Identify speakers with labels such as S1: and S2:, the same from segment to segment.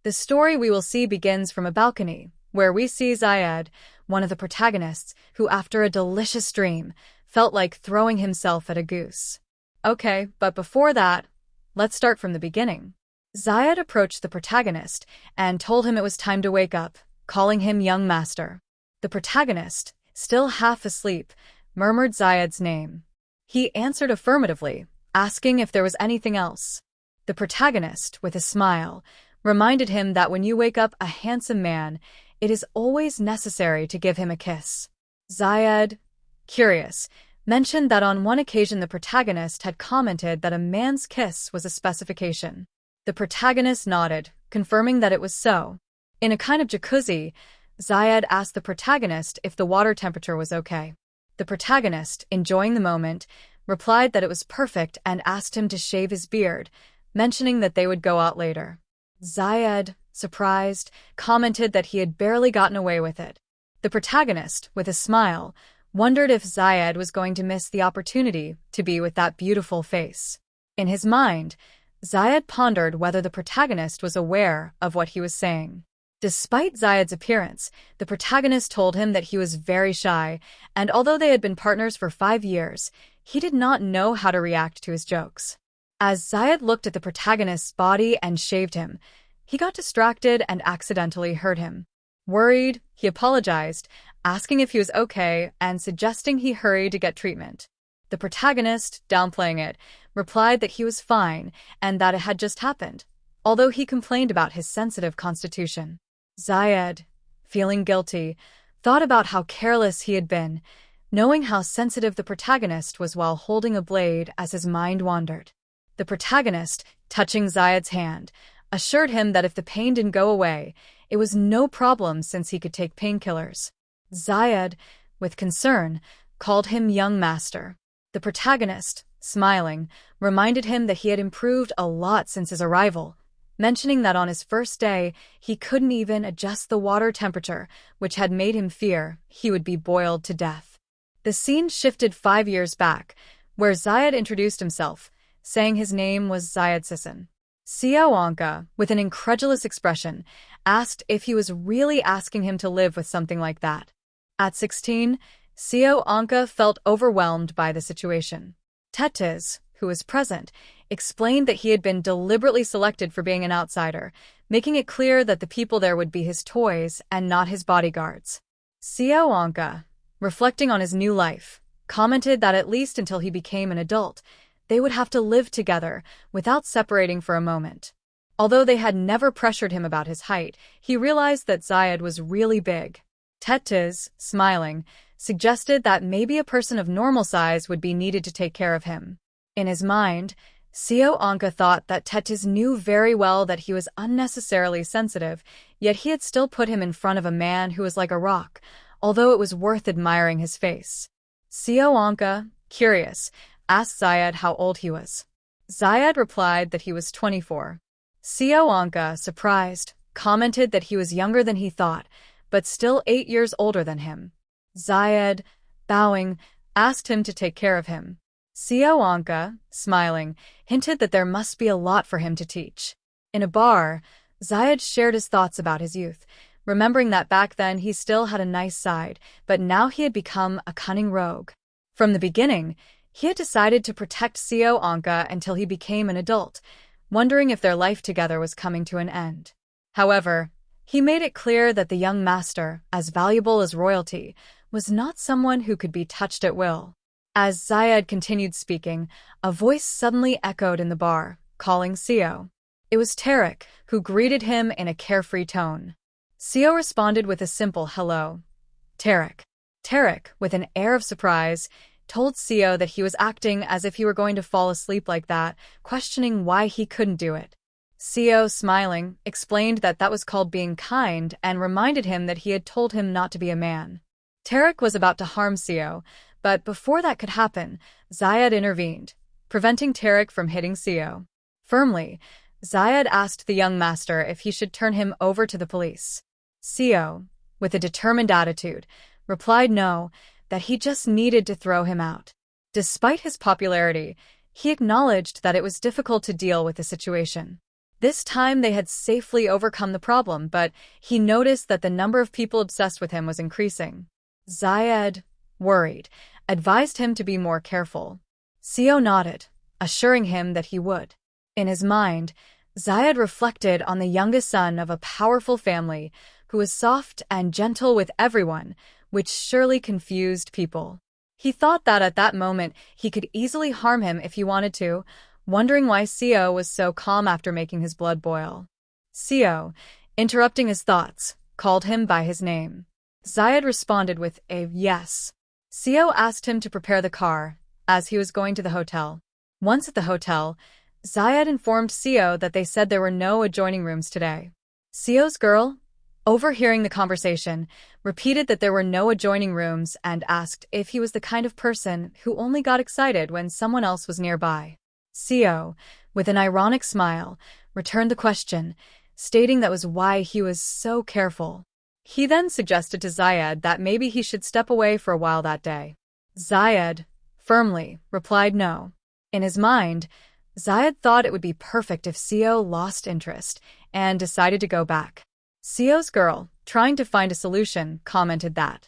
S1: The story we will see begins from a balcony, where we see Zayed, one of the protagonists, who after a delicious dream, felt like throwing himself at a goose. Okay, but before that, let's start from the beginning. Zayed approached the protagonist and told him it was time to wake up, calling him young master. The protagonist, still half asleep, murmured Zayed's name. He answered affirmatively, asking if there was anything else. The protagonist, with a smile, reminded him that when you wake up a handsome man, it is always necessary to give him a kiss. Zayed, curious, mentioned that on one occasion the protagonist had commented that a man's kiss was a specification. The protagonist nodded, confirming that it was so. In a kind of jacuzzi, Zayed asked the protagonist if the water temperature was okay. The protagonist, enjoying the moment, replied that it was perfect and asked him to shave his beard, mentioning that they would go out later. Zayed, surprised, commented that he had barely gotten away with it. The protagonist, with a smile, wondered if Zayed was going to miss the opportunity to be with that beautiful face. In his mind, Zayed pondered whether the protagonist was aware of what he was saying. Despite Zayed's appearance, the protagonist told him that he was very shy, and although they had been partners for 5 years, he did not know how to react to his jokes. As Zayed looked at the protagonist's body and shaved him, he got distracted and accidentally hurt him. Worried, he apologized, asking if he was okay and suggesting he hurry to get treatment. The protagonist, downplaying it, replied that he was fine and that it had just happened, although he complained about his sensitive constitution. Zayed, feeling guilty, thought about how careless he had been, knowing how sensitive the protagonist was while holding a blade as his mind wandered. The protagonist, touching Zayed's hand, assured him that if the pain didn't go away, it was no problem since he could take painkillers. Zayed, with concern, called him young master. The protagonist, smiling, reminded him that he had improved a lot since his arrival, mentioning that on his first day, he couldn't even adjust the water temperature, which had made him fear he would be boiled to death. The scene shifted 5 years back, where Zayed introduced himself, saying his name was Zayed Sisson. Seo Anka, with an incredulous expression, asked if he was really asking him to live with something like that. At 16, Seo Anka felt overwhelmed by the situation. Tetes, who was present, explained that he had been deliberately selected for being an outsider, making it clear that the people there would be his toys and not his bodyguards. Seo Anka, reflecting on his new life, commented that at least until he became an adult, they would have to live together without separating for a moment. Although they had never pressured him about his height, he realized that Zayed was really big. Tetes, smiling, suggested that maybe a person of normal size would be needed to take care of him. In his mind, Seo Anka thought that Tetes knew very well that he was unnecessarily sensitive, yet he had still put him in front of a man who was like a rock, although it was worth admiring his face. Seo Anka, curious, asked Zayed how old he was. Zayed replied that he was 24. Seo Anka, surprised, commented that he was younger than he thought, but still 8 years older than him. Zayed, bowing, asked him to take care of him. Seo Anka, smiling, hinted that there must be a lot for him to teach. In a bar, Zayed shared his thoughts about his youth, remembering that back then he still had a nice side, but now he had become a cunning rogue. From the beginning, he had decided to protect Seo Anka until he became an adult, wondering if their life together was coming to an end. However, he made it clear that the young master, as valuable as royalty, was not someone who could be touched at will. As Zayed continued speaking, a voice suddenly echoed in the bar, calling Seo. It was Voryk, who greeted him in a carefree tone. Seo responded with a simple hello. Voryk. Voryk, with an air of surprise, told Seo that he was acting as if he were going to fall asleep like that, questioning why he couldn't do it. Seo, smiling, explained that that was called being kind and reminded him that he had told him not to be a man. Voryk was about to harm Seo, but before that could happen, Zayed intervened, preventing Voryk from hitting Seo. Firmly, Zayed asked the young master if he should turn him over to the police. Seo, with a determined attitude, replied no, that he just needed to throw him out. Despite his popularity, he acknowledged that it was difficult to deal with the situation. This time they had safely overcome the problem, but he noticed that the number of people obsessed with him was increasing. Zayed, worried, advised him to be more careful. Seo nodded, assuring him that he would. In his mind, Zayed reflected on the youngest son of a powerful family who was soft and gentle with everyone, which surely confused people. He thought that at that moment he could easily harm him if he wanted to, wondering why Seo was so calm after making his blood boil. Seo, interrupting his thoughts, called him by his name. Zayed responded with a yes. Seo asked him to prepare the car, as he was going to the hotel. Once at the hotel, Zayed informed Seo that they said there were no adjoining rooms today. Seo's girl, overhearing the conversation, repeated that there were no adjoining rooms and asked if he was the kind of person who only got excited when someone else was nearby. Seo, with an ironic smile, returned the question, stating that was why he was so careful. He then suggested to Zayed that maybe he should step away for a while that day. Zayed, firmly, replied no. In his mind, Zayed thought it would be perfect if Seo lost interest and decided to go back. Seo's girl, trying to find a solution, commented that.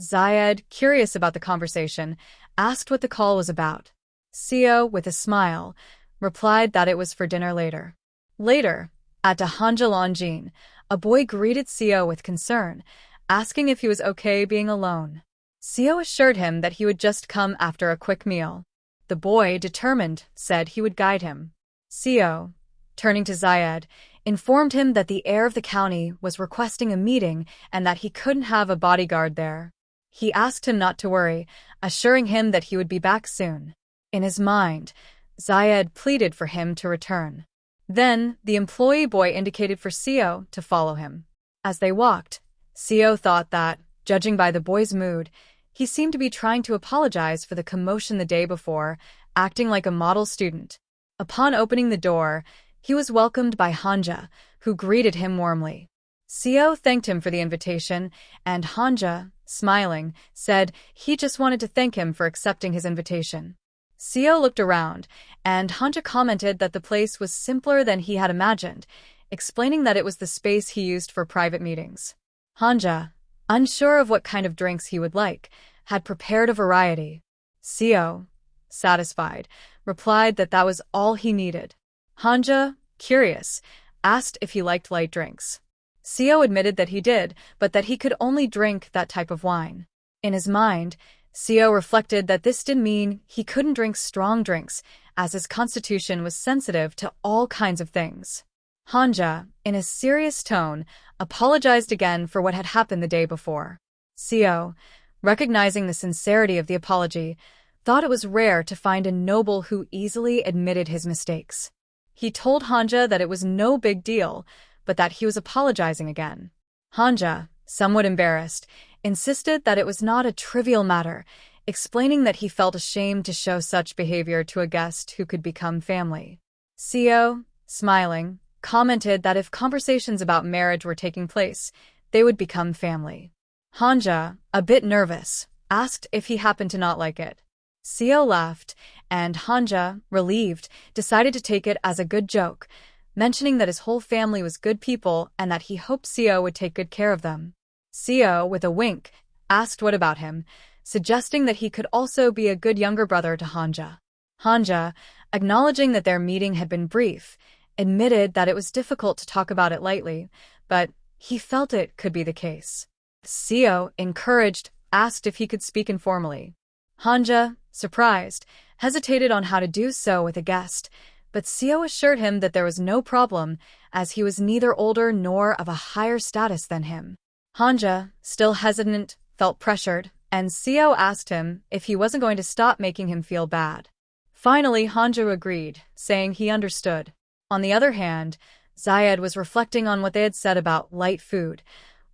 S1: Zayed, curious about the conversation, asked what the call was about. Seo, with a smile, replied that it was for dinner later. Later, at the Hanja Longjin, a boy greeted Seo with concern, asking if he was okay being alone. Seo assured him that he would just come after a quick meal. The boy, determined, said he would guide him. Seo, turning to Zayed, informed him that the heir of the county was requesting a meeting and that he couldn't have a bodyguard there. He asked him not to worry, assuring him that he would be back soon. In his mind, Zayed pleaded for him to return. Then, the employee boy indicated for Seo to follow him. As they walked, Seo thought that, judging by the boy's mood, he seemed to be trying to apologize for the commotion the day before, acting like a model student. Upon opening the door, he was welcomed by Hanja, who greeted him warmly. Seo thanked him for the invitation, and Hanja, smiling, said he just wanted to thank him for accepting his invitation. Seo looked around, and Hanja commented that the place was simpler than he had imagined, explaining that it was the space he used for private meetings. Hanja, unsure of what kind of drinks he would like, had prepared a variety. Seo, satisfied, replied that that was all he needed. Hanja, curious, asked if he liked light drinks. Seo admitted that he did, but that he could only drink that type of wine. In his mind, Seo reflected that this did mean he couldn't drink strong drinks, as his constitution was sensitive to all kinds of things. Hanja, in a serious tone, apologized again for what had happened the day before. Seo, recognizing the sincerity of the apology, thought it was rare to find a noble who easily admitted his mistakes. He told Hanja that it was no big deal, but that he was apologizing again. Hanja, somewhat embarrassed, insisted that it was not a trivial matter, explaining that he felt ashamed to show such behavior to a guest who could become family. Seo, smiling, commented that if conversations about marriage were taking place, they would become family. Hanja, a bit nervous, asked if he happened to not like it. Seo laughed, and Hanja, relieved, decided to take it as a good joke, mentioning that his whole family was good people and that he hoped Seo would take good care of them. Seo, with a wink, asked what about him, suggesting that he could also be a good younger brother to Hanja. Hanja, acknowledging that their meeting had been brief, admitted that it was difficult to talk about it lightly, but he felt it could be the case. Seo, encouraged, asked if he could speak informally. Hanja, surprised, hesitated on how to do so with a guest, but Seo assured him that there was no problem, as he was neither older nor of a higher status than him. Hanja, still hesitant, felt pressured, and Seo asked him if he wasn't going to stop making him feel bad. Finally, Hanja agreed, saying he understood. On the other hand, Zayed was reflecting on what they had said about light food,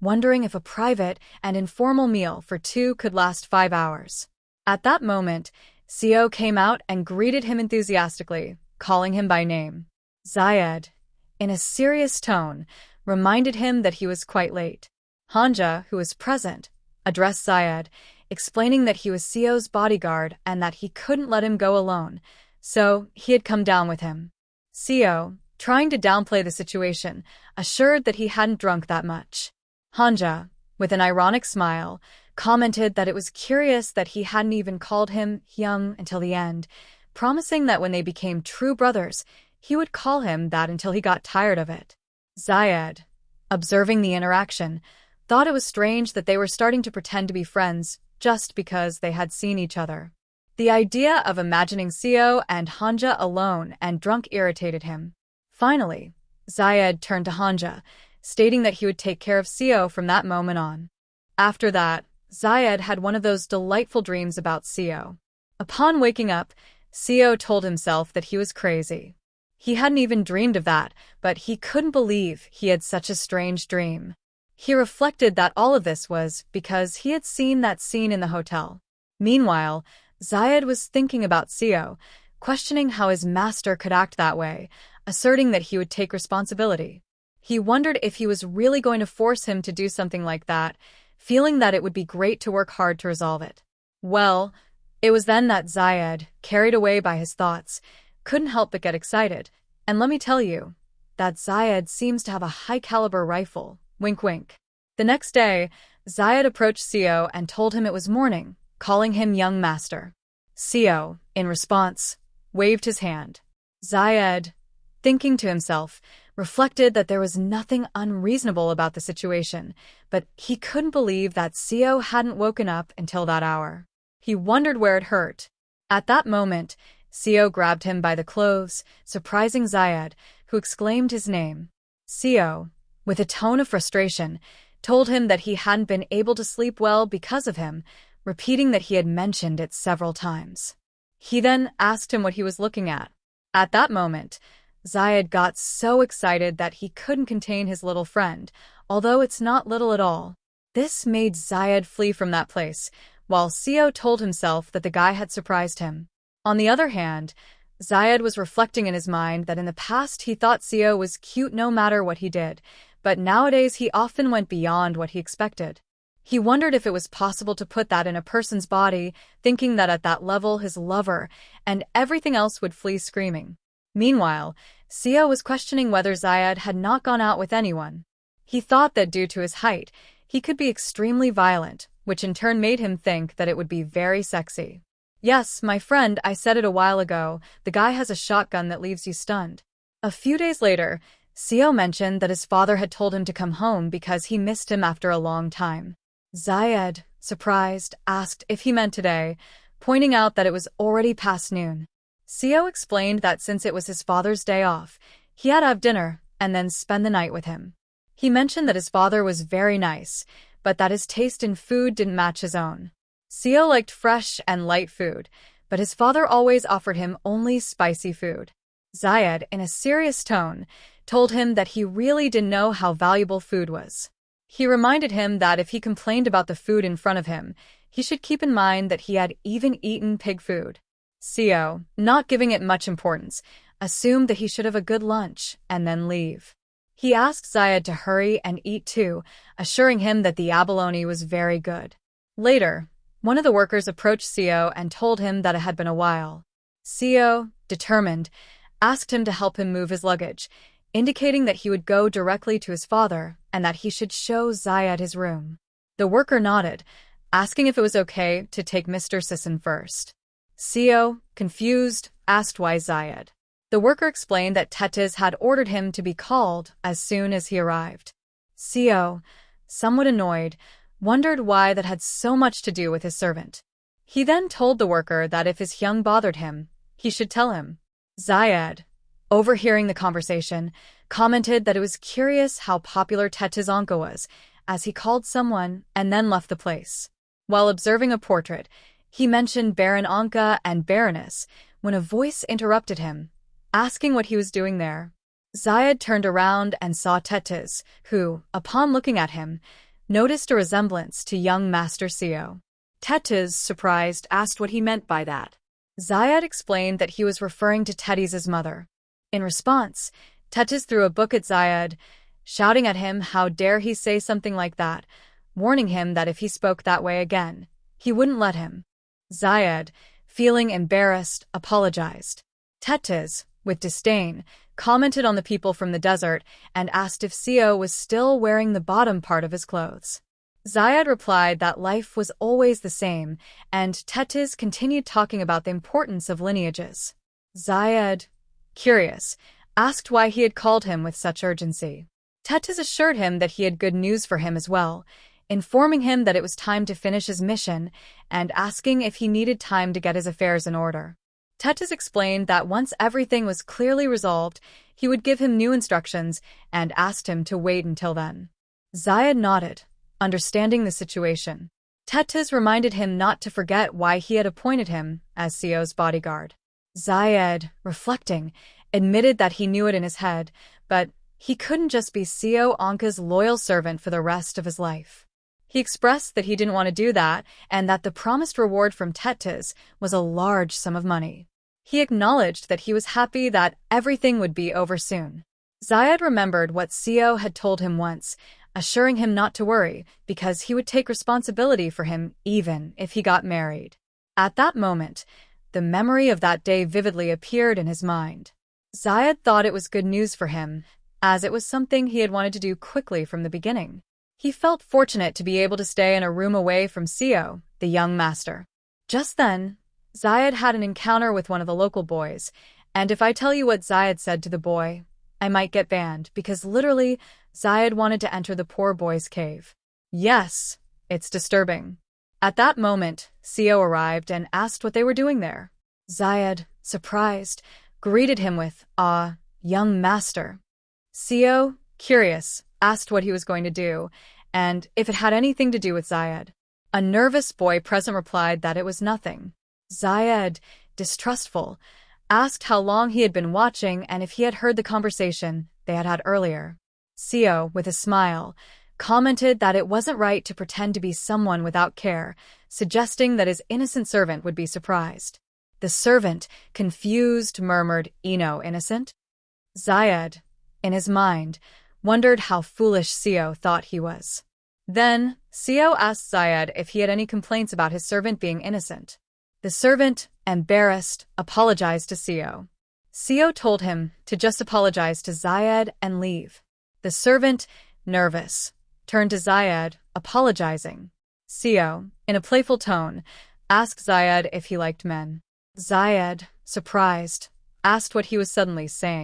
S1: wondering if a private and informal meal for two could last 5 hours. At that moment, Seo came out and greeted him enthusiastically, calling him by name. Zayed, in a serious tone, reminded him that he was quite late. Hanja, who was present, addressed Zayed, explaining that he was Seo's bodyguard and that he couldn't let him go alone, so he had come down with him. Seo, trying to downplay the situation, assured that he hadn't drunk that much. Hanja, with an ironic smile, commented that it was curious that he hadn't even called him Hyung until the end, promising that when they became true brothers, he would call him that until he got tired of it. Zayed, observing the interaction, thought it was strange that they were starting to pretend to be friends just because they had seen each other. The idea of imagining Seo and Hanja alone and drunk irritated him. Finally, Zayed turned to Hanja, stating that he would take care of Seo from that moment on. After that, Zayed had one of those delightful dreams about Seo. Upon waking up, Seo told himself that he was crazy. He hadn't even dreamed of that, but he couldn't believe he had such a strange dream. He reflected that all of this was because he had seen that scene in the hotel. Meanwhile, Zayed was thinking about Seo, questioning how his master could act that way, asserting that he would take responsibility. He wondered if he was really going to force him to do something like that, feeling that it would be great to work hard to resolve it. Well, it was then that Zayed, carried away by his thoughts, couldn't help but get excited. And let me tell you, that Zayed seems to have a high-caliber rifle. Wink wink. The next day, Zayed approached Seo and told him it was morning, calling him young master. Seo, in response, waved his hand. Zayed, thinking to himself, reflected that there was nothing unreasonable about the situation, but he couldn't believe that Seo hadn't woken up until that hour. He wondered where it hurt. At that moment, Seo grabbed him by the clothes, surprising Zayed, who exclaimed his name. Seo, with a tone of frustration, told him that he hadn't been able to sleep well because of him, repeating that he had mentioned it several times. He then asked him what he was looking at. At that moment, Zayed got so excited that he couldn't contain his little friend, although it's not little at all. This made Zayed flee from that place, while Seo told himself that the guy had surprised him. On the other hand, Zayed was reflecting in his mind that in the past he thought Seo was cute no matter what he did, but nowadays he often went beyond what he expected. He wondered if it was possible to put that in a person's body, thinking that at that level his lover and everything else would flee screaming. Meanwhile, Seo was questioning whether Zayed had not gone out with anyone. He thought that due to his height, he could be extremely violent, which in turn made him think that it would be very sexy. Yes, my friend, I said it a while ago, the guy has a shotgun that leaves you stunned. A few days later, Seo mentioned that his father had told him to come home because he missed him after a long time. Zayed, surprised, asked if he meant today, pointing out that it was already past noon. Seo explained that since it was his father's day off, he had to have dinner and then spend the night with him. He mentioned that his father was very nice, but that his taste in food didn't match his own. Seo liked fresh and light food, but his father always offered him only spicy food. Zayed, in a serious tone, told him that he really didn't know how valuable food was. He reminded him that if he complained about the food in front of him, he should keep in mind that he had even eaten pig food. Seo, not giving it much importance, assumed that he should have a good lunch and then leave. He asked Zayed to hurry and eat too, assuring him that the abalone was very good. Later, one of the workers approached Seo and told him that it had been a while. Seo, determined, asked him to help him move his luggage, indicating that he would go directly to his father and that he should show Zayed his room. The worker nodded, asking if it was okay to take Mr. Sisson first. Seo, confused, asked why Zayed. The worker explained that Tetes had ordered him to be called as soon as he arrived. Seo, somewhat annoyed, wondered why that had so much to do with his servant. He then told the worker that if his Hyung bothered him, he should tell him. Zayed, overhearing the conversation, commented that it was curious how popular Tetes Anka was, as he called someone and then left the place. While observing a portrait, he mentioned Baron Anka and Baroness when a voice interrupted him, asking what he was doing there. Zayed turned around and saw Tetes, who, upon looking at him, noticed a resemblance to young Master Seo. Tetes, surprised, asked what he meant by that. Zayed explained that he was referring to Tetes' mother. In response, Tetes threw a book at Zayed, shouting at him how dare he say something like that, warning him that if he spoke that way again, he wouldn't let him. Zayed, feeling embarrassed, apologized. Tetes, with disdain, commented on the people from the desert, and asked if Seo was still wearing the bottom part of his clothes. Zayed replied that life was always the same, and Tetes continued talking about the importance of lineages. Zayed, curious, asked why he had called him with such urgency. Tetes assured him that he had good news for him as well, informing him that it was time to finish his mission and asking if he needed time to get his affairs in order. Tetes explained that once everything was clearly resolved, he would give him new instructions and asked him to wait until then. Zayed nodded, understanding the situation. Tetes reminded him not to forget why he had appointed him as Seo's bodyguard. Zayed, reflecting, admitted that he knew it in his head, but he couldn't just be Seo Anka's loyal servant for the rest of his life. He expressed that he didn't want to do that and that the promised reward from Tetes was a large sum of money. He acknowledged that he was happy that everything would be over soon. Zayed remembered what Seo had told him once, assuring him not to worry because he would take responsibility for him even if he got married. At that moment, the memory of that day vividly appeared in his mind. Zayed thought it was good news for him, as it was something he had wanted to do quickly from the beginning. He felt fortunate to be able to stay in a room away from Seo, the young master. Just then, Zayed had an encounter with one of the local boys, and if I tell you what Zayed said to the boy, I might get banned because literally, Zayed wanted to enter the poor boy's cave. Yes, it's disturbing. At that moment, Seo arrived and asked what they were doing there. Zayed, surprised, greeted him with, "Ah, young master." Seo, curious, asked what he was going to do, and if it had anything to do with Zayed. A nervous boy present replied that it was nothing. Zayed, distrustful, asked how long he had been watching and if he had heard the conversation they had had earlier. Seo, with a smile, commented that it wasn't right to pretend to be someone without care, suggesting that his innocent servant would be surprised. The servant, confused, murmured, "Innocent?" Zayed, in his mind, wondered how foolish Seo thought he was. Then, Seo asked Zayed if he had any complaints about his servant being innocent. The servant, embarrassed, apologized to Seo. Seo told him to just apologize to Zayed and leave. The servant, nervous, turned to Zayed, apologizing. Seo, in a playful tone, asked Zayed if he liked men. Zayed, surprised, asked what he was suddenly saying.